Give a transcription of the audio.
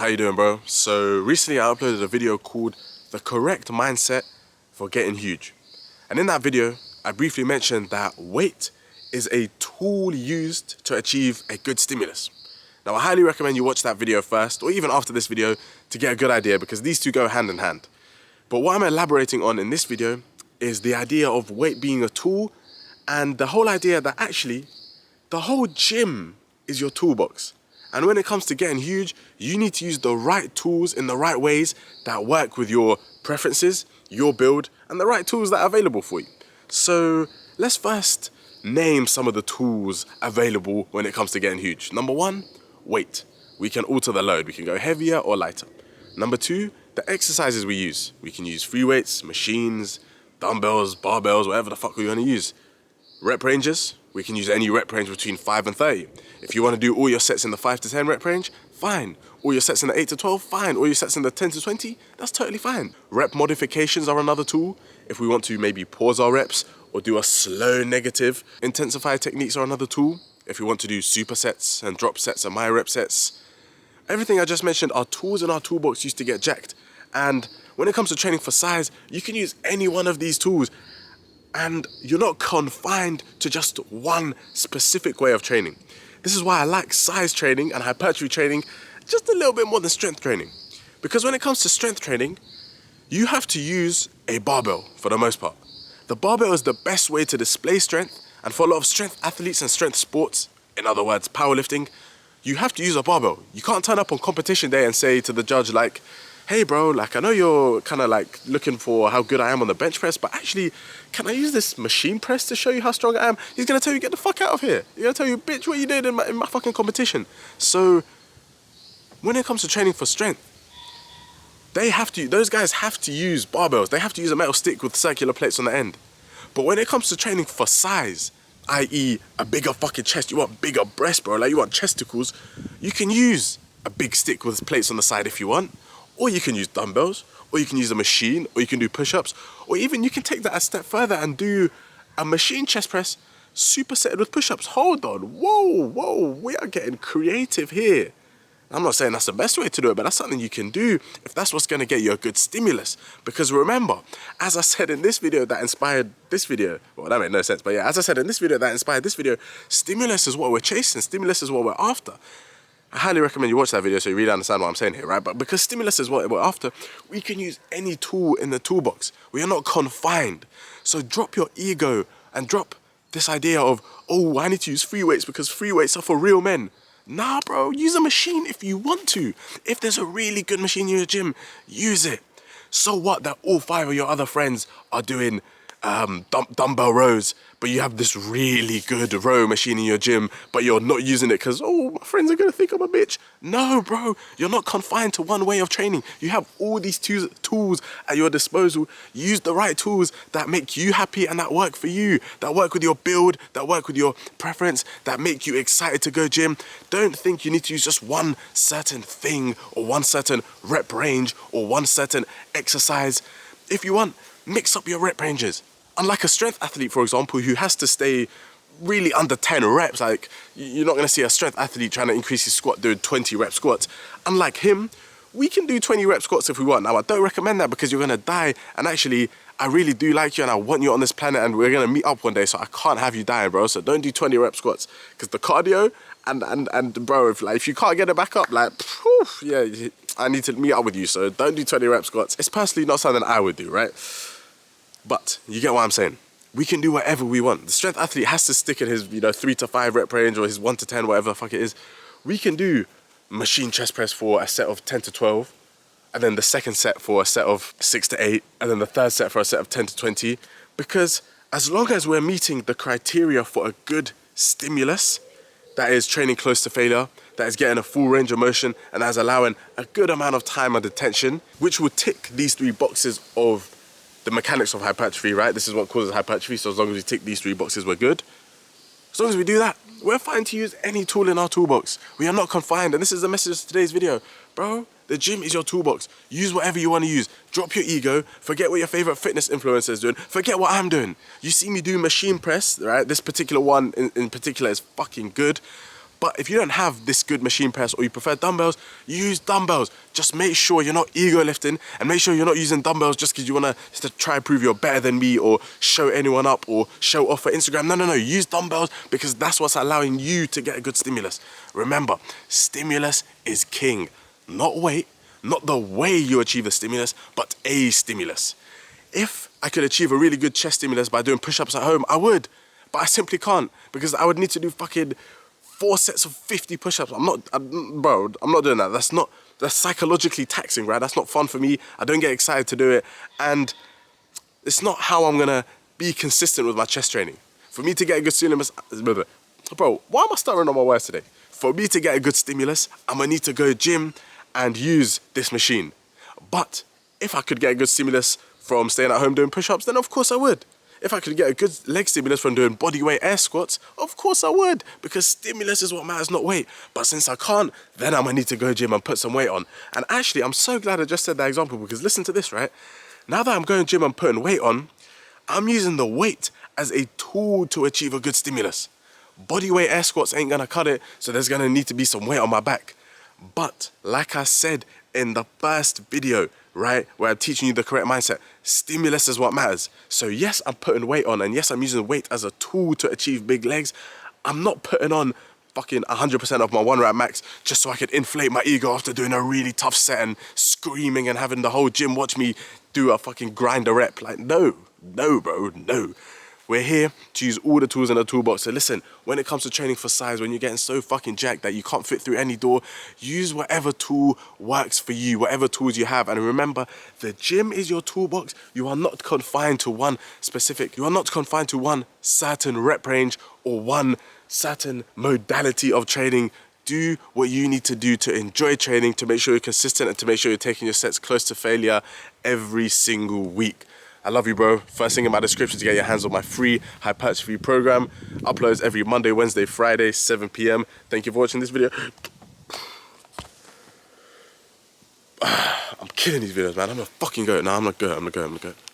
you doing, bro? So recently I uploaded a video called The Correct Mindset for Getting Huge. And in that video, I briefly mentioned that weight is a tool used to achieve a good stimulus. Now I highly recommend you watch that video first, or even after this video, to get a good idea, because these two go hand in hand. But what I'm elaborating on in this video is the idea of weight being a tool, and the whole idea that actually the whole gym is your toolbox. And when it comes to getting huge, you need to use the right tools in the right ways that work with your preferences, your build, and the right tools that are available for you. So let's first name some of the tools available when it comes to getting huge. Number one, weight. We can alter the load. We can go heavier or lighter. Number two, the exercises we use. We can use free weights, machines, dumbbells, barbells, whatever the fuck we want to use. Rep ranges. We can use any rep range between 5 and 30. If you want to do all your sets in the 5 to 10 rep range, fine. All your sets in the 8 to 12, fine. All your sets in the 10 to 20, that's totally fine. Rep modifications are another tool. If we want to maybe pause our reps or do a slow negative, intensified techniques are another tool. If we want to do supersets and drop sets and my rep sets, everything I just mentioned are tools in our toolbox used to get jacked. And when it comes to training for size, you can use any one of these tools. And you're not confined to just one specific way of training. This is why I like size training and hypertrophy training just a little bit more than strength training. Because when it comes to strength training, you have to use a barbell for the most part. The barbell is the best way to display strength, and for a lot of strength athletes and strength sports, in other words, powerlifting, you have to use a barbell. You can't turn up on competition day and say to the judge like, hey bro, like I know you're kind of like looking for how good I am on the bench press, but actually, can I use this machine press to show you how strong I am? He's gonna tell you, get the fuck out of here. He's gonna tell you, bitch, what you did in my fucking competition. So, when it comes to training for strength, those guys have to use barbells. They have to use a metal stick with circular plates on the end. But when it comes to training for size, i.e. a bigger fucking chest, you want bigger breasts, bro, like you want chesticles, you can use a big stick with plates on the side if you want. Or you can use dumbbells, or you can use a machine, or you can do push-ups, or even you can take that a step further and do a machine chest press supersetted with push-ups. Hold on, whoa, we are getting creative here. I'm not saying that's the best way to do it, but that's something you can do if that's what's gonna get you a good stimulus. Because remember, as I said in this video that inspired this video, well, that made no sense, but yeah, as I said in this video that inspired this video, stimulus is what we're chasing, stimulus is what we're after. I highly recommend you watch that video so you really understand what I'm saying here, right? But because stimulus is what we're after, we can use any tool in the toolbox. We are not confined. So drop your ego and drop this idea of, oh, I need to use free weights because free weights are for real men. Nah, bro, use a machine if you want to. If there's a really good machine in your gym, use it. So what that all 5 of your other friends are doing dumbbell rows, but you have this really good row machine in your gym, but you're not using it because, oh, my friends are gonna think I'm a bitch. No, bro, you're not confined to one way of training. You have all these tools at your disposal. Use the right tools that make you happy and that work for you, that work with your build, that work with your preference, that make you excited to go gym. Don't think you need to use just one certain thing or one certain rep range or one certain exercise. If you want, mix up your rep ranges. Unlike a strength athlete, for example, who has to stay really under 10 reps, like you're not gonna see a strength athlete trying to increase his squat doing 20 rep squats. Unlike him, we can do 20 rep squats if we want. Now, I don't recommend that because you're gonna die, and actually, I really do like you and I want you on this planet and we're gonna meet up one day, so I can't have you dying, bro. So don't do 20 rep squats, because the cardio and bro, if you can't get it back up, like, whew, yeah, I need to meet up with you, so don't do 20 rep squats. It's personally not something I would do, right? But you get what I'm saying. We can do whatever we want. The strength athlete has to stick in his 3 to 5 rep range or his 1 to 10, whatever the fuck it is. We can do machine chest press for a set of 10 to 12, and then the second set for a set of 6 to 8, and then the third set for a set of 10 to 20. Because as long as we're meeting the criteria for a good stimulus, that is training close to failure, that is getting a full range of motion, and that is allowing a good amount of time under tension, which will tick these 3 boxes of the mechanics of hypertrophy, right? This is what causes hypertrophy, so as long as we tick these 3 boxes, we're good. As long as we do that, we're fine to use any tool in our toolbox. We are not confined, and this is the message of today's video. Bro, the gym is your toolbox. Use whatever you want to use. Drop your ego, forget what your favorite fitness influencer is doing, forget what I'm doing. You see me do machine press, right? This particular one in particular is fucking good, But if you don't have this good machine press or you prefer dumbbells, use dumbbells. Just make sure you're not ego lifting, and make sure you're not using dumbbells just because you want to try and prove you're better than me or show anyone up or show off for Instagram. No. Use dumbbells because that's what's allowing you to get a good stimulus. Remember, stimulus is king. Not weight, not the way you achieve a stimulus, but a stimulus. If I could achieve a really good chest stimulus by doing push-ups at home, I would. But I simply can't because I would need to do fucking 4 sets of 50 push-ups. I'm not doing that. That's psychologically taxing, right? That's not fun for me. I don't get excited to do it. And it's not how I'm gonna be consistent with my chest training. For me to get a good stimulus, bro, why am I stuttering on my words today? For me to get a good stimulus, I'm gonna need to go gym and use this machine. But if I could get a good stimulus from staying at home doing push-ups, then of course I would. If I could get a good leg stimulus from doing bodyweight air squats, of course I would, because stimulus is what matters, not weight. But since I can't, then I'm gonna need to go gym and put some weight on. And actually, I'm so glad I just said that example, because listen to this, right? Now that I'm going gym and putting weight on, I'm using the weight as a tool to achieve a good stimulus. Bodyweight air squats ain't gonna cut it, so there's gonna need to be some weight on my back. But like I said in the first video, right, where I'm teaching you the correct mindset, stimulus is what matters. So yes, I'm putting weight on, and yes, I'm using weight as a tool to achieve big legs. I'm not putting on fucking 100% of my 1 rep max just so I could inflate my ego after doing a really tough set and screaming and having the whole gym watch me do a fucking grind a rep. Like, no, bro, no. We're here to use all the tools in the toolbox. So listen, when it comes to training for size, when you're getting so fucking jacked that you can't fit through any door, use whatever tool works for you, whatever tools you have. And remember, the gym is your toolbox. You are not confined to one certain rep range or one certain modality of training. Do what you need to do to enjoy training, to make sure you're consistent and to make sure you're taking your sets close to failure every single week. I love you, bro. First thing in my description to get your hands on my free Hypertrophy Programme. Uploads every Monday, Wednesday, Friday, 7 p.m. Thank you for watching this video. I'm killing these videos, man. I'm gonna fucking go. No, I'm gonna go.